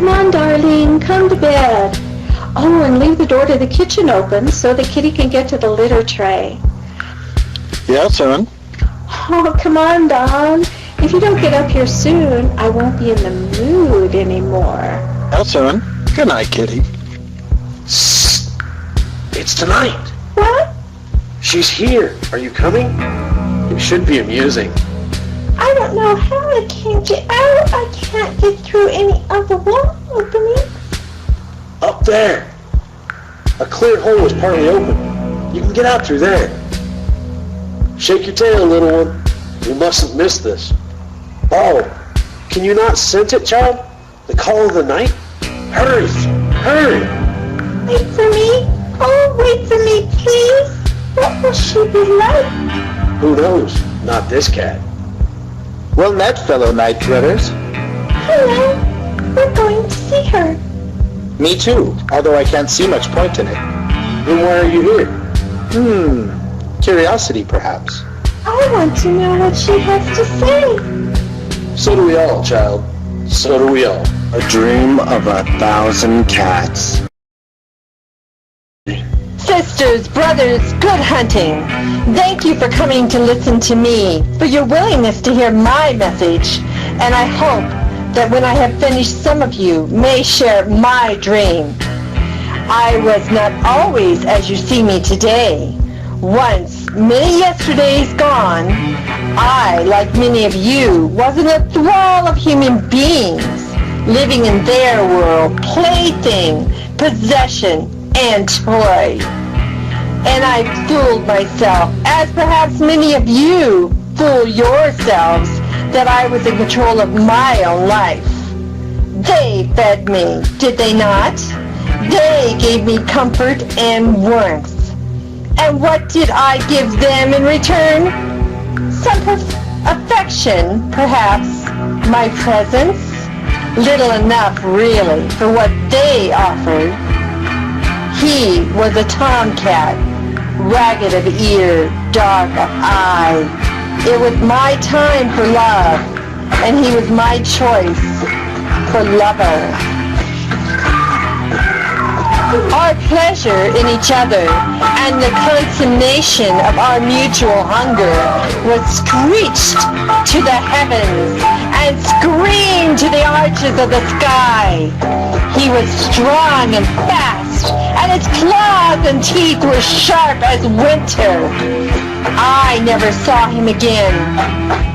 Come on, darling, come to bed. Oh, and leave the door to the kitchen open so the kitty can get to the litter tray. Yeah, son. Oh, come on, Don. If you don't get up here soon, I won't be in the mood anymore. Yeah, son. Good night, kitty. Shh. It's tonight. What? She's here. Are you coming? It should be amusing. I don't know how I can't get out. I can't get through any of the wall openings. Up there. A cleared hole is partly open. You can get out through there. Shake your tail, little one. You mustn't miss this. Oh, can you not sense it, child? The call of the night? Hurry! Hurry! Wait for me. Oh, wait for me, please. What will she be like? Who knows? Not this cat. Well met, fellow night treaders. Hello. We're going to see her. Me too, although I can't see much point in it. Then why are you here? Curiosity, perhaps. I want to know what she has to say. So do we all, child. So do we all. A dream of 1,000 cats. Sisters, brothers, good hunting. Thank you for coming to listen to me, for your willingness to hear my message, and I hope that when I have finished, some of you may share my dream. I was not always as you see me today. Once, many yesterdays gone, I, like many of you, was in a thrall of human beings, living in their world, plaything, possession, and toy. And I fooled myself, as perhaps many of you fool yourselves, that I was in control of my own life. They fed me, did they not? They gave me comfort and warmth. And what did I give them in return? Some affection, perhaps. My presence? Little enough, really, for what they offered. He was a tomcat, ragged of ear, dark of eye. It was my time for love, and he was my choice for lover. Our pleasure in each other and the consummation of our mutual hunger was screeched to the heavens and screamed to the arches of the sky. He was strong and fast, and his claws and teeth were sharp as winter. I never saw him again,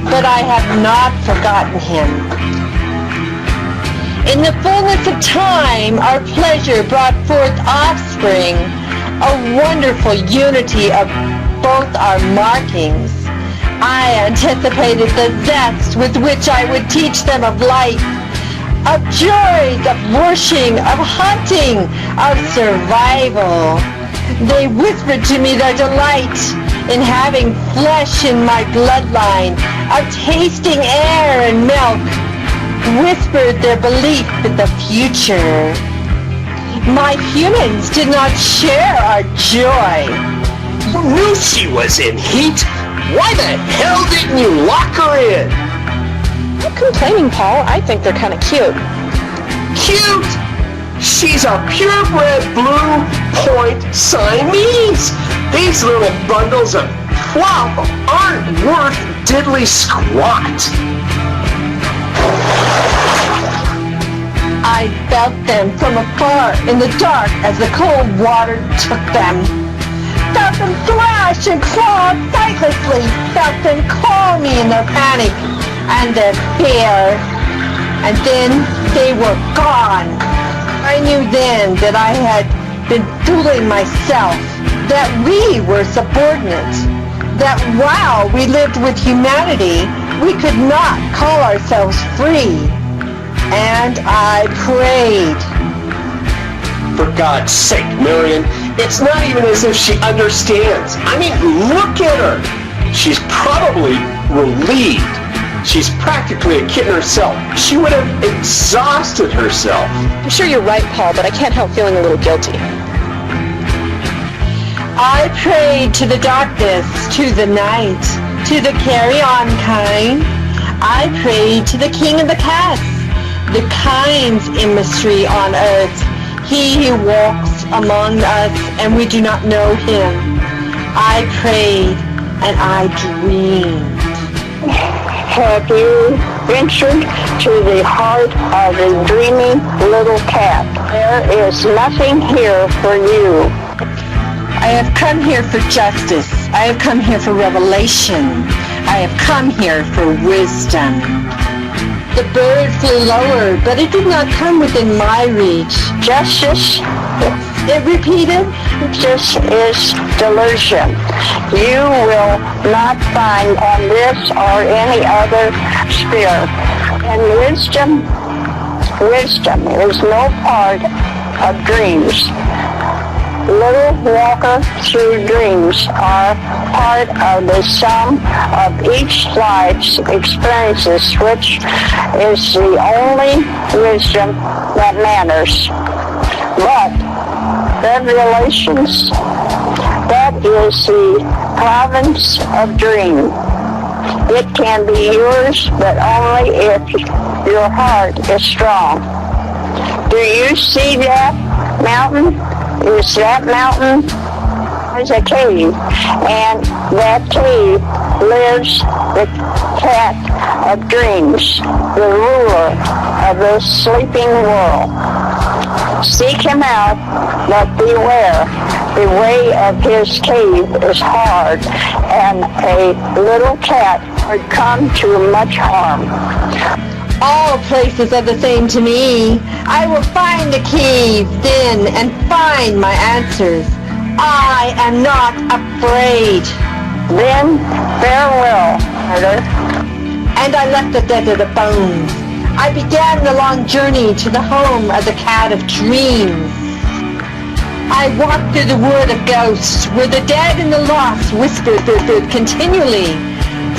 but I have not forgotten him. In the fullness of time, our pleasure brought forth offspring, a wonderful unity of both our markings. I anticipated the zest with which I would teach them of life, of joys, of washing, of hunting, of survival. They whispered to me their delight in having flesh in my bloodline, of tasting air and milk, whispered their belief in the future. My humans did not share our joy. You knew she was in heat. Why the hell didn't you lock her in? I'm complaining, Paul. I think they're kind of cute. Cute? She's a purebred blue point Siamese. These little bundles of fluff aren't worth diddly squat. I felt them from afar in the dark as the cold water took them. Felt them thrash and claw sightlessly. Felt them call me in their panic and their fear. And then they were gone. I knew then that I had been fooling myself, that we were subordinate, that while we lived with humanity, we could not call ourselves free. And I prayed. For God's sake, Marion, it's not even as if she understands. I mean, look at her. She's probably relieved. She's practically a kitten herself. She would have exhausted herself. I'm sure you're right, Paul, but I can't help feeling a little guilty. I prayed to the darkness, to the night, to the carry-on kind. I prayed to the king of the cats. the kind's mystery on earth. He walks among us, and we do not know him. I prayed, and I dreamed. Have you ventured to the heart of a dreaming little cat? There is nothing here for you. I have come here for justice. I have come here for revelation. I have come here for wisdom. The bird flew lower, but it did not come within my reach. Justice, It repeated, this is delusion. You will not find on this or any other sphere. And wisdom is no part of dreams. Little walker through dreams are part of the sum of each life's experiences, which is the only wisdom that matters. But revelations, that is the province of dream. It can be yours, but only if your heart is strong. Do you see that mountain? Is that mountain is a cave, and that cave lives the cat of dreams, the ruler of the sleeping world. Seek him out, but beware. The way of his cave is hard, and a little cat would come to much harm. all places are the same to me. I will find the cave then and find my answers. I am not afraid. Then farewell, mother. And I left the desert of bones. I began the long journey to the home of the cat of dreams. I walked through the wood of ghosts, where the dead and the lost whispered continually,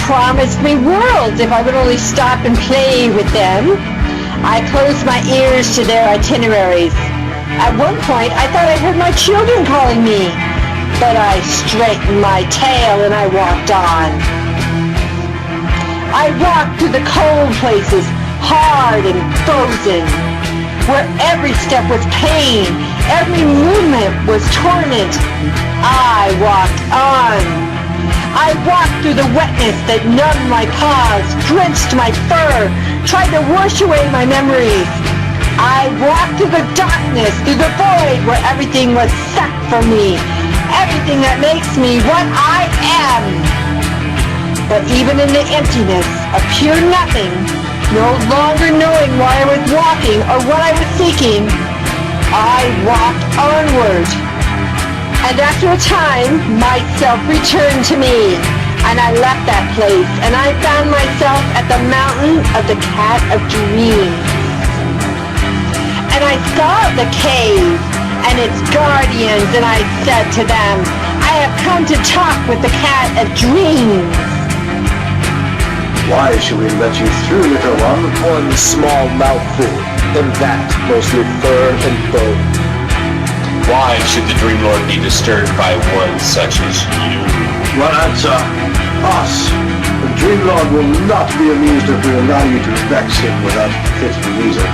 promised me worlds if I would only stop and play with them. I closed my ears to their itineraries. At one point, I thought I heard my children calling me, but I straightened my tail and I walked on. I walked through the cold places, hard and frozen, where every step was pain, every movement was torment. I walked on. I walked through the wetness that numbed my paws, drenched my fur, tried to wash away my memories. I walked through the darkness, through the void where everything was sucked from me, everything that makes me what I am. But even in the emptiness of pure nothing, no longer knowing why I was walking or what I was seeking, I walked onward. And after a time, myself returned to me, and I left that place, and I found myself at the mountain of the cat of dreams. And I saw the cave and its guardians, and I said to them, I have come to talk with the cat of dreams. Why should we let you through, little one? One small mouthful, and that mostly fur and bone. Why should the Dream Lord be disturbed by one such as you? Well, answer us. The Dream Lord will not be amused if we allow you to vex him without fit reason.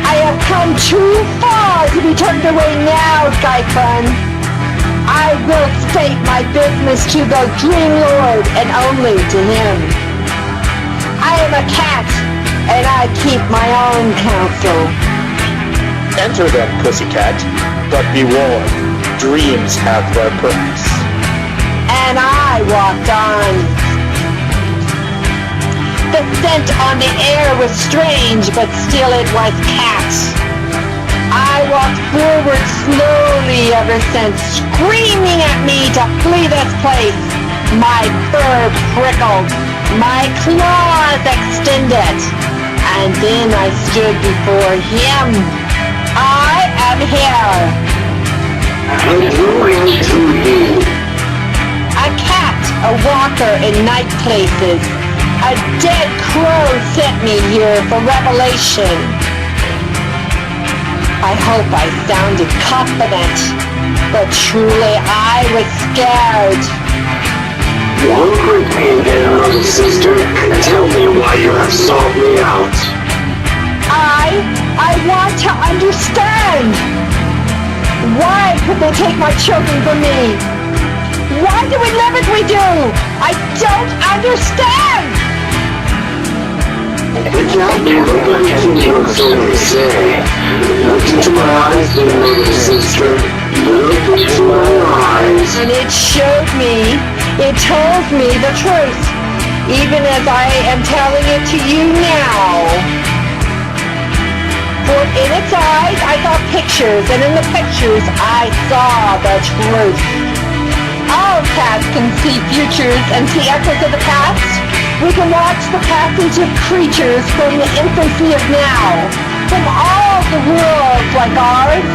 I have come too far to be turned away now, Skyfun. I will state my business to the Dream Lord and only to him. I am a cat, and I keep my own counsel. Enter then, pussycat, but be warned, dreams have their purpose. And I walked on. The scent on the air was strange, but still it was cat. I walked forward slowly ever since, screaming at me to flee this place. My fur prickled, my claws extended, and then I stood before him. I am here. A cat, a walker in night places. A dead crow sent me here for revelation. I hope I sounded confident, but truly I was scared. Walk with me then, little sister, and tell me why you have sought me out. I I want to understand. Why could they take my children from me? Why do we live as we do? I don't understand. Nobody can hear so they say. Look into my eyes, little sister. Look into my eyes. And it showed me, it told me the truth, even as I am telling it to you now. For in its eyes I saw pictures, and in the pictures I saw the truth. All cats can see futures and see echoes of the past. We can watch the passage of creatures from the infancy of now, from all the worlds like ours,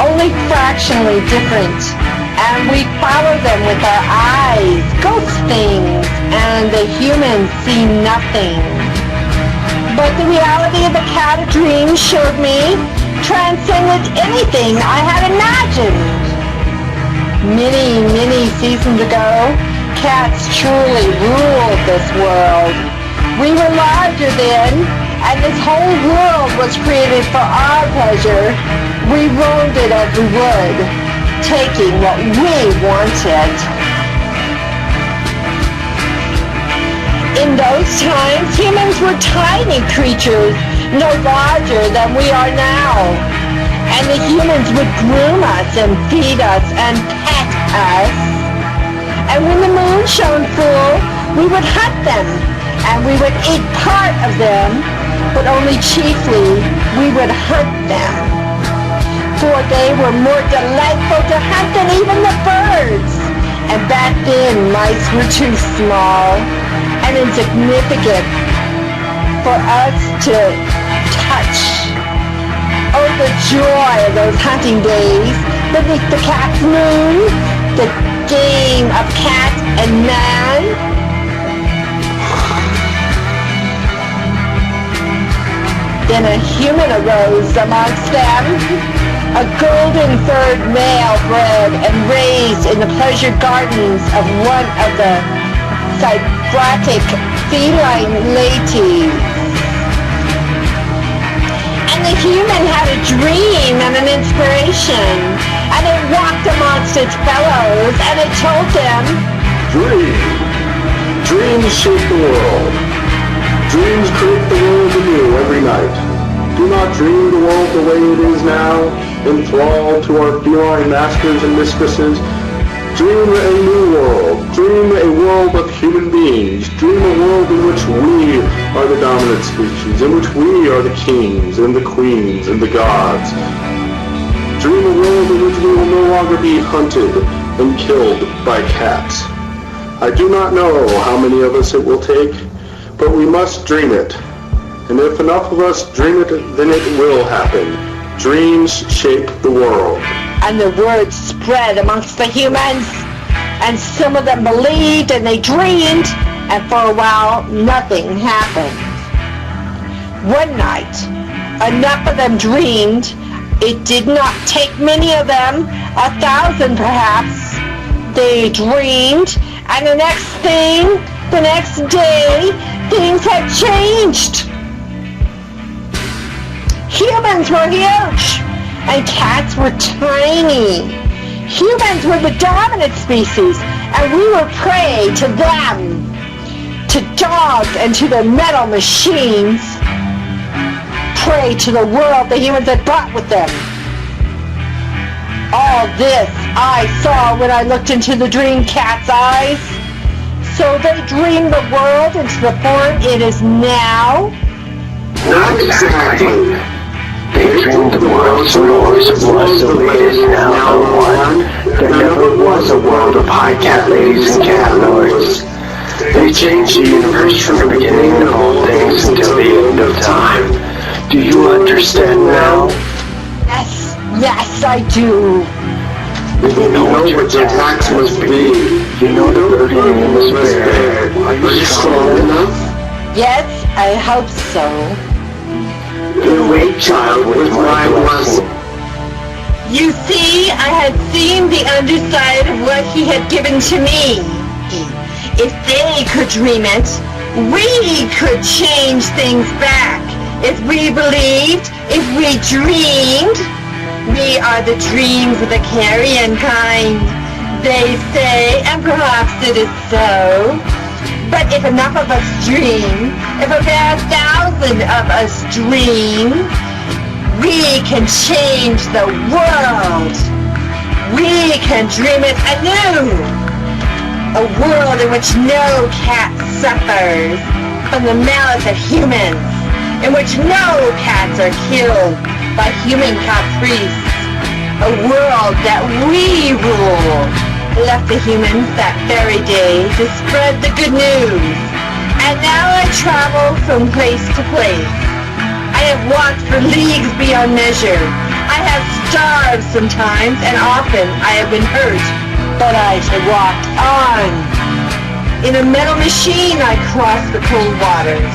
only fractionally different. And we follow them with our eyes, ghost things, and the humans see nothing. But the reality of the cat of dreams showed me transcended anything I had imagined. Many, many seasons ago, cats truly ruled this world. We were larger then, and this whole world was created for our pleasure. We roamed it as we would, taking what we wanted. In those times, humans were tiny creatures, no larger than we are now. And the humans would groom us and feed us and pet us. And when the moon shone full, we would hunt them, and we would eat part of them, but only chiefly we would hunt them. For they were more delightful to hunt than even the birds. And back then, mice were too small and insignificant for us to touch. Oh, the joy of those hunting days beneath the cat's moon, the game of cat and man. Then a human arose amongst them, a golden-furred male bred and raised in the pleasure gardens of one of the Sybaritic feline ladies. And the human had a dream and an inspiration, and it walked amongst its fellows, and it told them, Dream. Dreams shape the world. Dreams create the world anew every night. Do not dream the world the way it is now, enthralled to our feline masters and mistresses. Dream a new world. Dream a world of human beings. Dream a world in which we are the dominant species, in which we are the kings and the queens and the gods. Dream a world in which we will no longer be hunted and killed by cats. I do not know how many of us it will take, but we must dream it. And if enough of us dream it, then it will happen. Dreams shape the world. and the word spread amongst the humans, and some of them believed and they dreamed, and for a while nothing happened. One night, enough of them dreamed. It did not take many of them, 1,000 perhaps. They dreamed, and the next day, things had changed. Humans were huge, and cats were tiny. Humans were the dominant species, and we were prey to them, to dogs and to their metal machines, prey to the world the humans had brought with them. All this I saw when I looked into the dream cat's eyes. So they dreamed the world into the form it is now? Not exactly. They dreamed the world so it always was the way it is now, the one. There never was a world of high cat ladies and cat lords. They changed the universe from the beginning of all things until the end of time. Do you understand now? Yes, I do. You know what your attacks must be. You know the burden you must bear. Are you strong enough? Yes, I hope so. Then wait, child, with my blessing. You see, I had seen the underside of what he had given to me. If they could dream it, we could change things back. if we believed, if we dreamed. We are the dreams of the carrion kind, they say, and perhaps it is so. But if enough of us dream, if a bare 1,000 of us dream, we can change the world. We can dream it anew. A world in which no cat suffers from the malice of humans, in which no cats are killed by human caprice. A world that we rule, left the humans that very day to spread the good news. And now I travel from place to place. I have walked for leagues beyond measure. I have starved sometimes, and often I have been hurt, but I have walked on. In a metal machine I crossed the cold waters.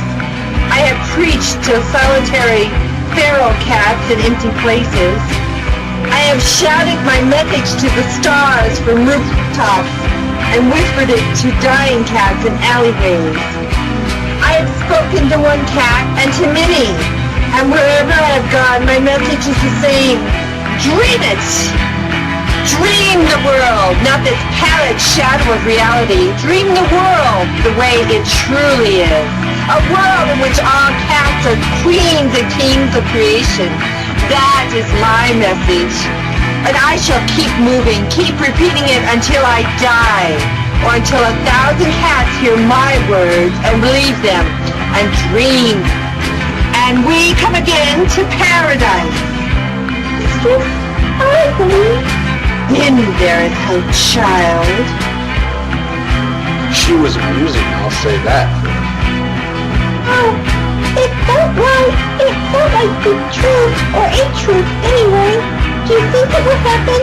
I have preached to solitary feral cats in empty places. I have shouted my message to the stars from rooftops and whispered it to dying cats in alleyways. I have spoken to one cat and to many, and wherever I have gone, my message is the same. Dream it! Dream the world, not this pallid shadow of reality. Dream the world the way it truly is. A world in which all cats are queens and kings of creation. That is my message. And I shall keep moving, keep repeating it until I die. Or until 1,000 cats hear my words and believe them and dream. And we come again to paradise. Yes, I believe. In there is hope, child. She was amusing, I'll say that. Oh, it felt right. It felt like the truth, or a truth anyway. Do you think it would happen?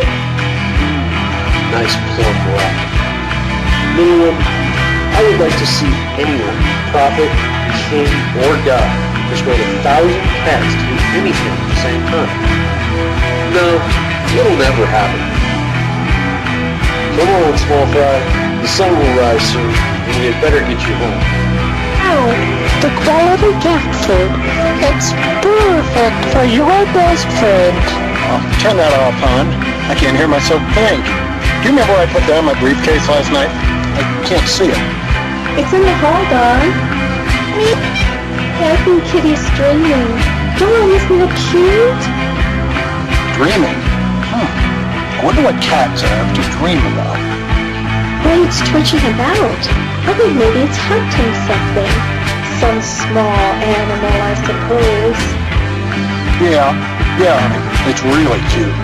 Nice plump laugh. Little one, I would like to see anyone, prophet, king, or god, persuade 1,000 cats to do anything at the same time. No, it'll never happen. Come on, small fry. The sun will rise soon, and we had better get you home. Oh, the quality cat food. It's perfect for your best friend. Oh, turn that off, hon. I can't hear myself think. Do you remember I put down my briefcase last night? I can't see it. It's in the hall, Don. I think Kitty's dreaming. Don, isn't it cute? Dreaming? I wonder what cats have to dream about. Well, it's twitching about. I think maybe it's hunting something. Some small animal, I suppose. Yeah, honey. It's really cute.